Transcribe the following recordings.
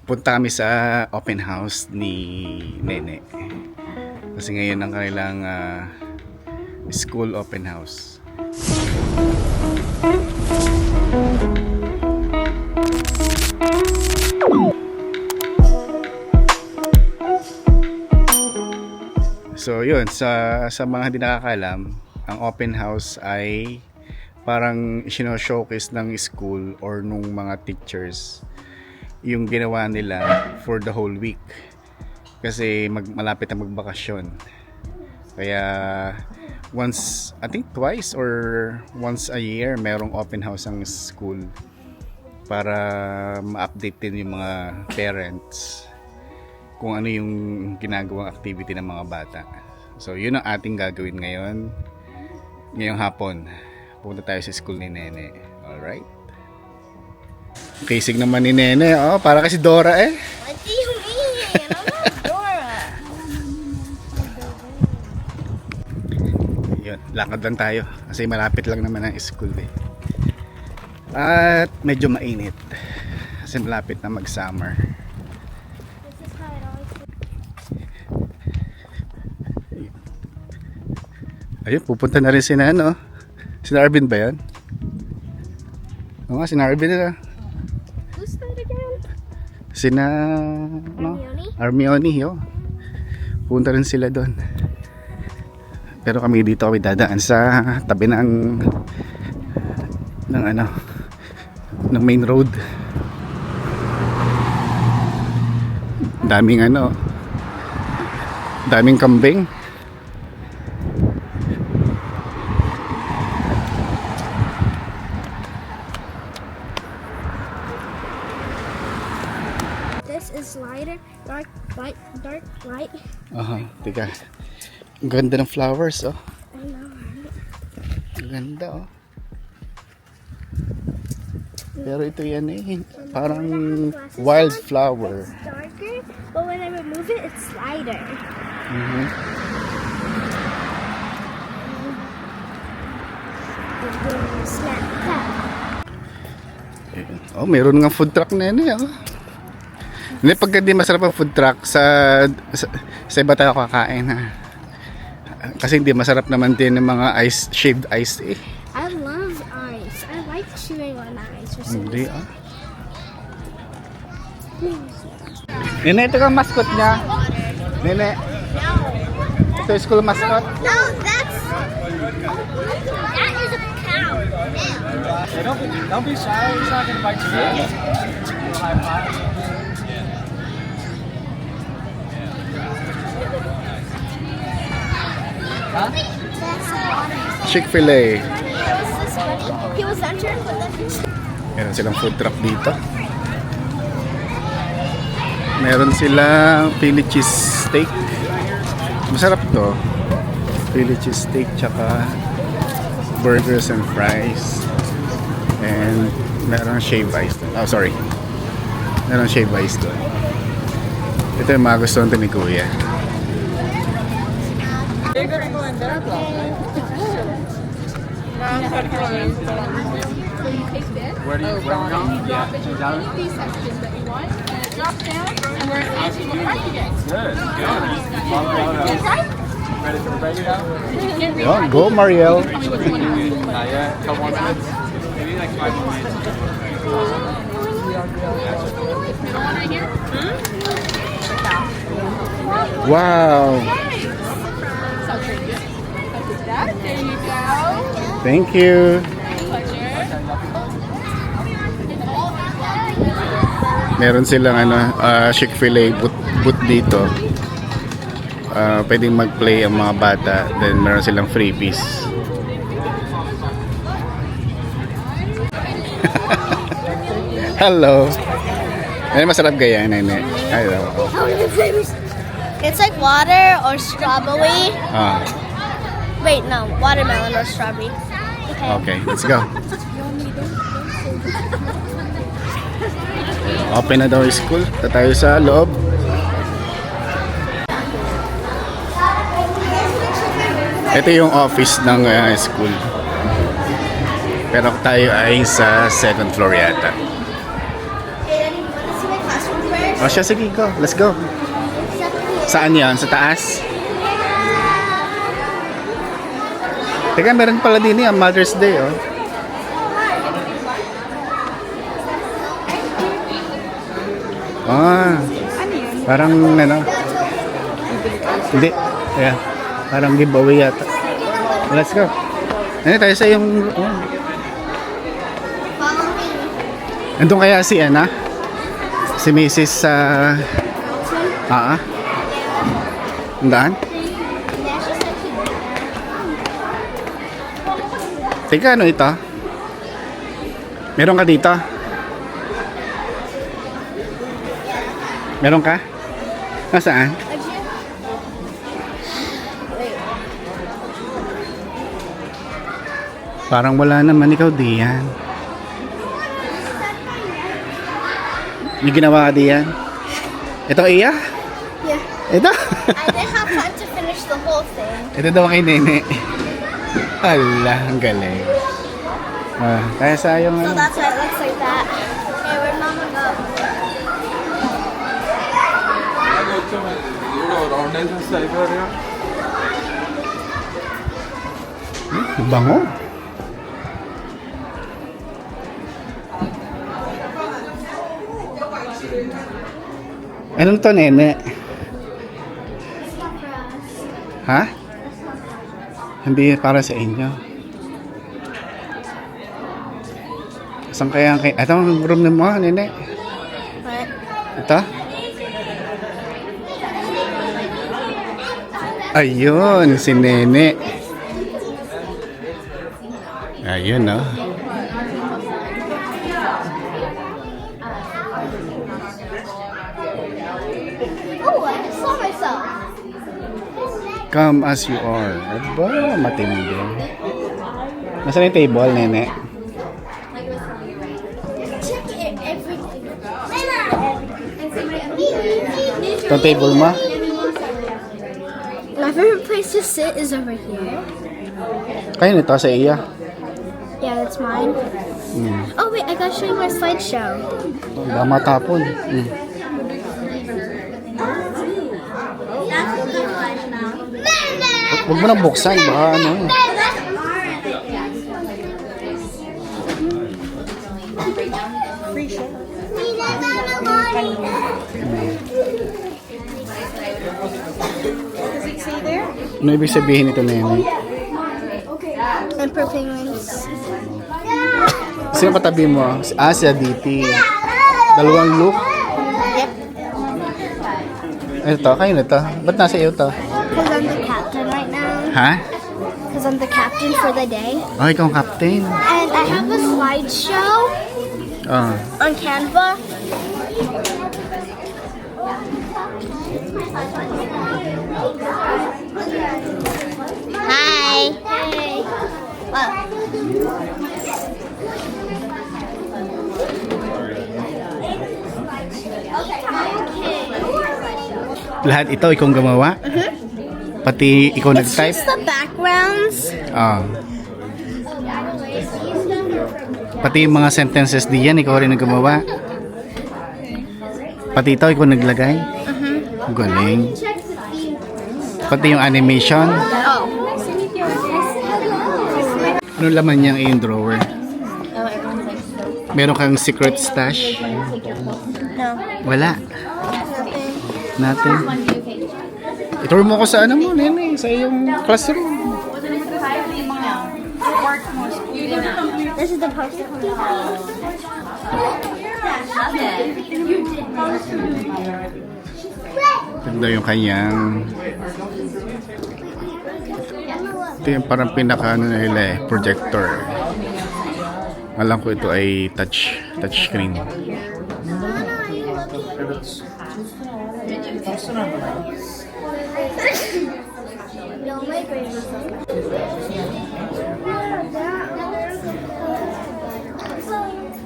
Punta kami sa open house ni Nene. Kasi ngayon ang kanilang school open house. So yun, sa mga hindi nakakalam, ang open house ay parang showcase ng school or nung mga teachers yung ginawa nila for the whole week. Kasi malapit na magbakasyon. Kaya once, I think twice or once a year, merong open house ang school para ma-update din yung mga parents kung ano yung ginagawang activity ng mga bata. So yun ang ating gagawin ngayon. Ngayong hapon, pupunta tayo sa school ni Nene. Alright? Kisig naman ni Nene. Oh, para kasi Dora eh. What do you mean? I'm not Dora. Yun, lakad lang tayo. Kasi malapit lang naman ang school eh. At medyo mainit. Kasi malapit na mag-summer. This is how it always Ayun, pupunta na rin sina ano. Sina Arvin ba yan? Oo nga, sina Arvin na. Who's that again? Sina no? Armioni, yo. Punta rin sila doon. Pero kami dito kami dadaan sa tabi ng ano ng main road. Daming ano, daming kambing. This is lighter, dark light. Aha, tika. Ang ganda ng flowers, oh. I know. Ang ganda, oh. Pero ito yan eh, parang wildflower. It's darker, but when I remove it, it's lighter. Mhm. Snap cut. Oh, meron nga food truck na yan eh, oh. Hindi, pagka di masarap ang food truck, sa iba tayo kakain, ha. Kasi hindi masarap naman din ng mga shaved ice eh. I love ice. I like chewing on ice. Or something. Hindi, ah. Nene, ito kang mascot niya. Nene, ito yung school mascot. No, that is a cow. Hey, don't be shy. He's not gonna bite you. High five. Huh? Chick-fil-A. He was entered, but then Meron silang food truck dito. Meron silang Philly cheese steak. Masarap to. Philly cheese steak tsaka burgers and fries. And meron shaved ice doon. Oh, sorry. Meron shaved ice doon. Ito yung mga gusto nito ni Kuya. Where do you go? Yeah. Down. These sections that you want, and it drops down, and we're asking you right again. Good. Good. Right? Ready for the baby now? Oh, go Mariel. Tell me what you want to ask. Not yet. Couple more minutes. Maybe like 5 more minutes. Middle one right here. Wow. So pretty good. Like that. There you go. Thank you. Pleasure. Meron silang ano, Chick-fil-A boot dito. Pwedeng mag-play ang mga bata. Then meron silang freebies. Hello. Ano masarap gaya, Nene? Hello. it's like water or strawberry. Ah, Wait, no, watermelon or strawberry. okay, let's go. Open na daw yung school. Ito tayo sa loob. Ito yung office ng school. Pero tayo ay sa second floor yata. Hey, Daddy, you want to see my classroom O siya, sige, go. Let's go. Saan yan? Sa taas? Teka, meron pala din yung Mother's Day, oh. Ah, parang ano? Hindi. Yeah. Parang giveaway yata. Let's go. Ano tayo sa yung... Oh. Andun kaya si Anna? Si Mrs. Andaan? Teka, ano ito? Meron ka dito? Meron ka? Nasaan? Parang wala naman, ikaw diyan. May ginawa ka diyan? Ito iya? Yeah. Ito? I didn't have time to finish the whole thing. Ito daw kay Nene. Hala, ang galing. Kaya sayang So ano. that's why it looks like that. Okay, where'd Mama go? Bango. Anong to, Nene? Ha? Hindi para sa inyo. Saan kaya ang... Ito ang room mo, Nene. What? Ito? Ayun, si Nene. Ayun, no? Oh, I saw myself. Come as you are. Aba, matindi. Nasaan yung table, Nene? Check it, everything. Itong table mo? My favorite place to sit is over here. Kayo nito sa iya. Yeah, that's mine. Oh wait, I gotta show you my slideshow. Baka matapon. Huwag mo nang buksan. Baka ano. Ano ibig sabihin ito, Nene? Emperor penguins. Sino katabi mo? Si Asia DP. Dalawang look. Yep. Ito, kayo na to. Ba't nasa iyo to? Because I'm the captain right now. Ha? Because I'm the captain for the day. Oh, ikaw ang captain. And I have a slideshow Oh. on Canva. Hi. Hey. Wow. Lahat ito, ikaw ang gumawa? Pati ikaw It's nag-type? just the backgrounds. Oh. Pati yung mga sentences diyan, ikaw rin ang gumawa? Pati ito, ikaw naglagay? Galing. Pati yung animation? Oh. Ano laman niyang iyong drawer? Meron kang secret stash? No. Wala. Natin. Ituro mo ko sa ano mo, Nene, sa iyong classroom. This is the poster. Ito yung kanyang... Ito yung parang pinaka ano nila eh, projector. Alam ko ito ay touch screen.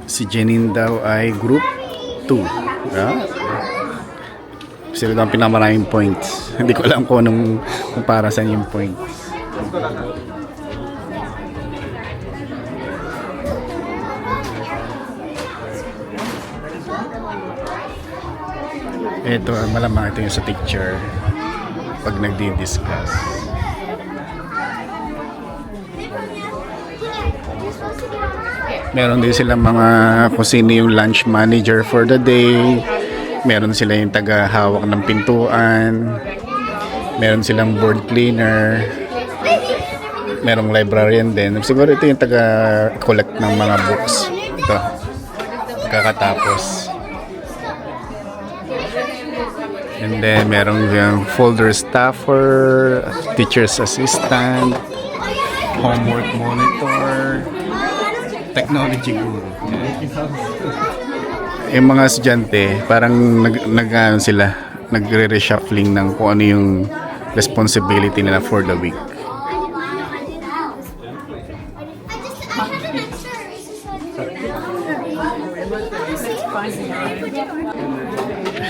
Si Jenin daw ay group 2. Sila daw ang pinamaraming points. Hindi ko alam kung para saan yung points. Ito, malamang ito yung sa teacher pag nagdi-discuss. Meron din silang mga kung sino yung lunch manager for the day. Meron sila yung taga-hawak ng pintuan. Meron silang board cleaner. Merong librarian din. Siguro ito yung taga-collect ng mga books. Ito. Kakatapos. And then, merong yung folder staffer, teacher's assistant, homework monitor, technology guru. Yung mga estudyante, parang ano sila, nagre-reshuffling ng kung ano yung responsibility nila for the week.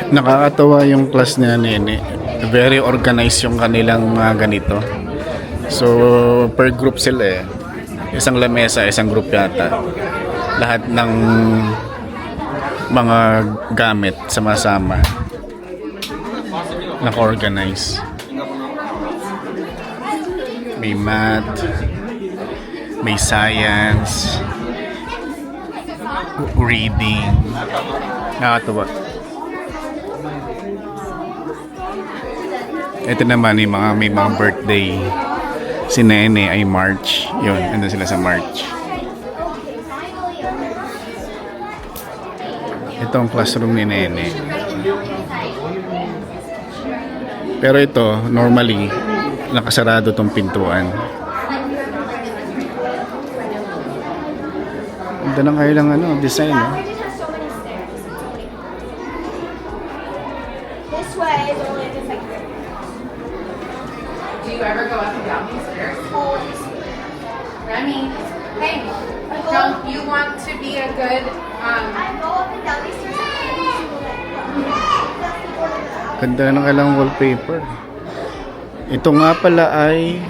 Nakakatawa yung class na Nene. Very organized yung kanilang mga ganito. So, per group sila eh. Isang lamesa, isang group yata. Lahat ng mga gamit sama-sama. Naka-organize. May math, may science, reading. Nakakatawa. Ito naman yung may mga birthday. Si Nene ay March. Yun, andun sila sa March. Ito ang classroom ni Nene. Pero ito, normally, nakasarado tong pintuan. Ganda ng kailang design. This way is only just like Do you ever go up and down these stairs? Remy, hey, don't you want to be a good, I go up and down these stairs. Ganda ng kailang wallpaper. Ito nga pala ay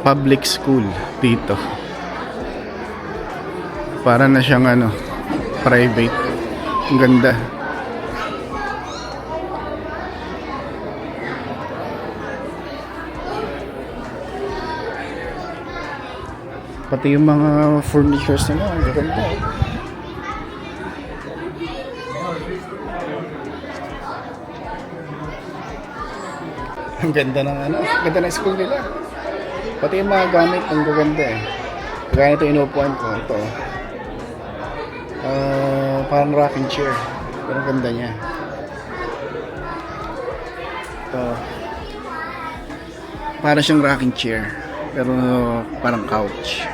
public school dito. Para na siyang private. Ang ganda. Pati yung mga furnitures nila, ang ganda. Ang ganda ng ganda ng school nila. Pati yung mga gamit, ang gaganda eh. Kaya ito inupuan ko, ito. Parang rocking chair. Pero ang ganda niya. Ito. Parang siyang rocking chair. Pero parang couch.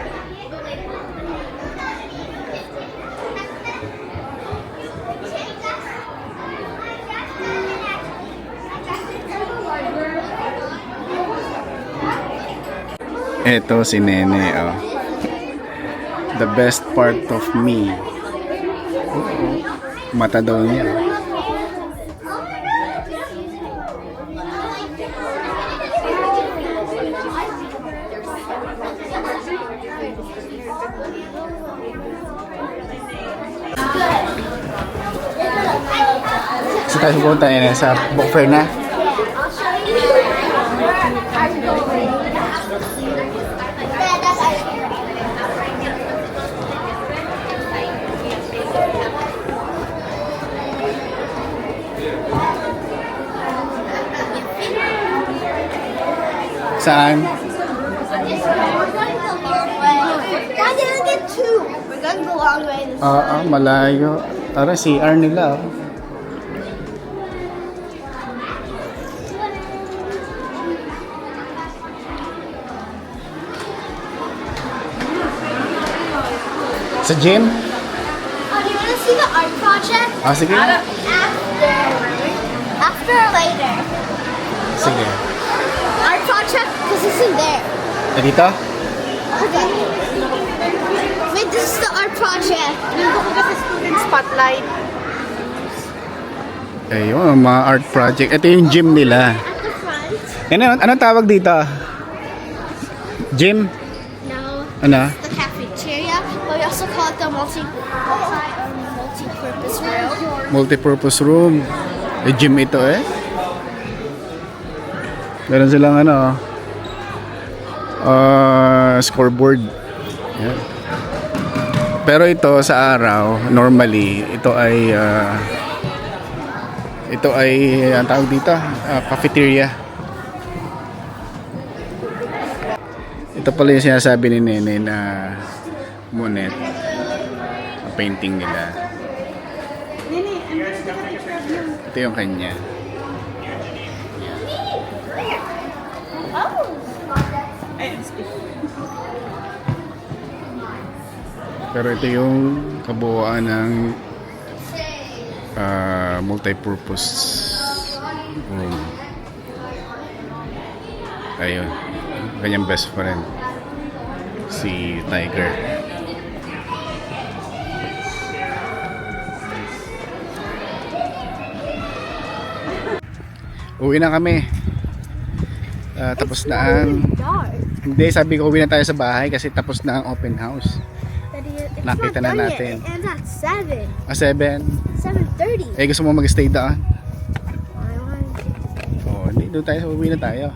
Ito si Nene, oh. The best part of me. Mata daw niya. Sa tayo pupunta sa book fair na. Saan? Why didn't get two? We're gonna go all the way this Oo, malayo. Tara, CR nila. Oh. Sa gym? Oh, do you wanna see the art project? Ah, sige. After or later? Sige. Art project? Because it's in there. Dito? Okay. Wait, this is the art project. student spotlight? Ayun, mga art project. Ito yung gym nila. At the front. Anong tawag dito? Gym? No. Ano? The cafeteria. But we also call it the multi-purpose room. Multipurpose room. Gym ito eh. Meron silang ano, scoreboard. Yan. Pero ito sa araw, normally, ito ay ang tawag dito, cafeteria. Ito pala yung sinasabi ni Nene na Monet. Ang painting nila. Ito yung kanya. Pero ito yung kabuuan ng multi-purpose room. Ayun. Kanyang best friend. Si Tiger. Uwi na kami. Tapos na ang... Dark. Hindi, sabi ko uwi na tayo sa bahay kasi tapos na ang open house. Daddy, it's Nakita not na done natin. yet. It ends at 7. 7. 7:30. Eh, gusto mo mag-stay doon? I want Oo, hindi. Doon tayo. Uwi na tayo.